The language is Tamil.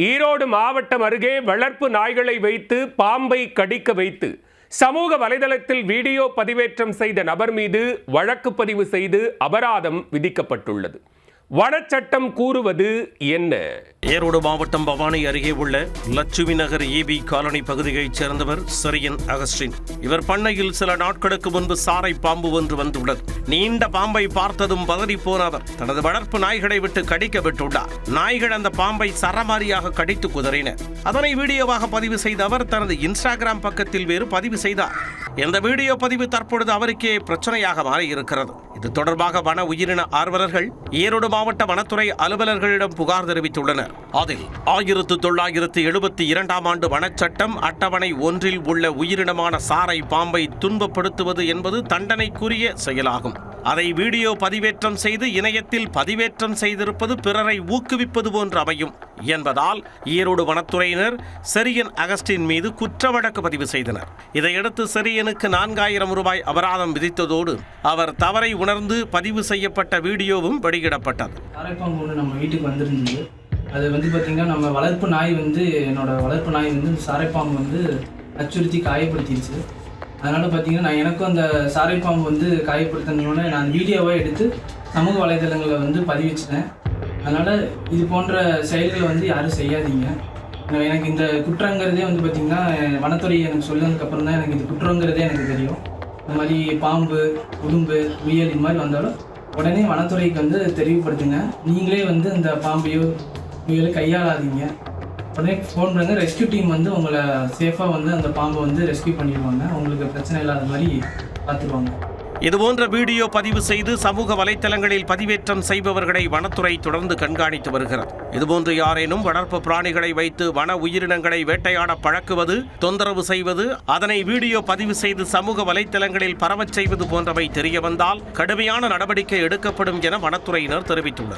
ஈரோடு மாவட்டம் அருகே வளர்ப்பு நாய்களை வைத்து பாம்பை கடிக்க வைத்து சமூக வலைதளத்தில் வீடியோ பதிவேற்றம் செய்த நபர் மீது வழக்கு பதிவு செய்து அபராதம் விதிக்கப்பட்டுள்ளது. வனச்சட்டம் கூறுவது என்ன? ஈரோடு மாவட்டம் பவானி அருகே உள்ள லட்சுமி நகர் EB காலனி பகுதியைச் சேர்ந்தவர் சரியன் அகஸ்டின். இவர் பண்ணையில் சில நாட்களுக்கு முன்பு சாரை பாம்பு ஒன்று வந்துள்ளது. நீண்ட பாம்பை பார்த்ததும் பதறி போன அவர் தனது வளர்ப்பு நாய்களை விட்டு கடிக்க விட்டுள்ளார். நாய்கள் அந்த பாம்பை சரமாரியாக கடித்து குதறின. அதனை வீடியோவாக பதிவு செய்த அவர் தனது இன்ஸ்டாகிராம் பக்கத்தில் வேறு பதிவு செய்தார். இந்த வீடியோ பதிவு தற்பொழுது அவருக்கே பிரச்சனையாக மாறியிருக்கிறது. இது தொடர்பாக வன உயிரின ஆர்வலர்கள் ஈரோடு மாவட்ட வனத்துறை அலுவலர்களிடம் புகார் தெரிவித்துள்ளனர். அதில் 1972 ஆண்டு வனச்சட்டம் அட்டவணை 1 உள்ள உயிரினமான சாரை பாம்பை துன்பப்படுத்துவது என்பது தண்டனைக்குரிய செயலாகும். அதை வீடியோ பதிவேற்றம் செய்து இணையத்தில் பதிவேற்றம் செய்திருப்பது பிறரை ஊக்குவிப்பது போன்று அமையும் என்பதால் ஈரோடு வனத்துறையினர் சரியன் அகஸ்டின் மீது குற்ற வழக்கு பதிவு செய்தனர். இதையடுத்து சரியனுக்கு 4000 ரூபாய் அபராதம் விதித்ததோடு அவர் தவறை உணர்ந்து பதிவு செய்யப்பட்ட வீடியோவும் வெளியிடப்பட்டது. சாரைப்பாம்பு ஒன்று நம்ம வீட்டுக்கு வந்திருந்தது. அது பார்த்திங்கன்னா நம்ம வளர்ப்பு நாய் என்னோட வளர்ப்பு நாய் சாரைப்பாம்பு அச்சுறுத்தி காயப்படுத்திடுச்சு. அதனால் பார்த்திங்கன்னா எனக்கும் அந்த சாரைப்பாம்பு காயப்படுத்தினோடனே நான் வீடியோவை எடுத்து சமூக வலைதளங்களில் பதிவிச்சிட்டேன். அதனால் இது போன்ற செயல்களை யாரும் செய்யாதீங்க. எனக்கு இந்த குற்றங்கிறதே பார்த்திங்கன்னா வனத்துறை எனக்கு சொன்னதுக்கப்புறம் தான் எனக்கு இது குற்றங்கிறதே எனக்கு தெரியும். இந்த மாதிரி பாம்பு, உடும்பு, முயல் இது மாதிரி வந்தாலும் உடனே வனத்துறைக்கு தெரிவுபடுத்துங்க. நீங்களே அந்த பாம்பையோ முயலை கையாளாதீங்க. உடனே ஃபோன் பண்ணுங்கள். ரெஸ்கியூ டீம் உங்களை சேஃபாக அந்த பாம்பை ரெஸ்கியூ பண்ணிடுவாங்க. உங்களுக்கு பிரச்சனை இல்லாத மாதிரி பார்த்துக்குவாங்க. இதுபோன்ற வீடியோ பதிவு செய்து சமூக வலைத்தளங்களில் பதிவேற்றம் செய்பவர்களை வனத்துறை தொடர்ந்து கண்காணித்து வருகிறது. இதுபோன்று யாரேனும் வளர்ப்பு பிராணிகளை வைத்து வன உயிரினங்களை வேட்டையாட பழக்குவது, தொந்தரவு செய்வது, அதனை வீடியோ பதிவு செய்து சமூக வலைத்தளங்களில் பரவச் செய்வது போன்றவை தெரியவந்தால் கடுமையான நடவடிக்கை எடுக்கப்படும் என வனத்துறையினர் தெரிவித்துள்ளனர்.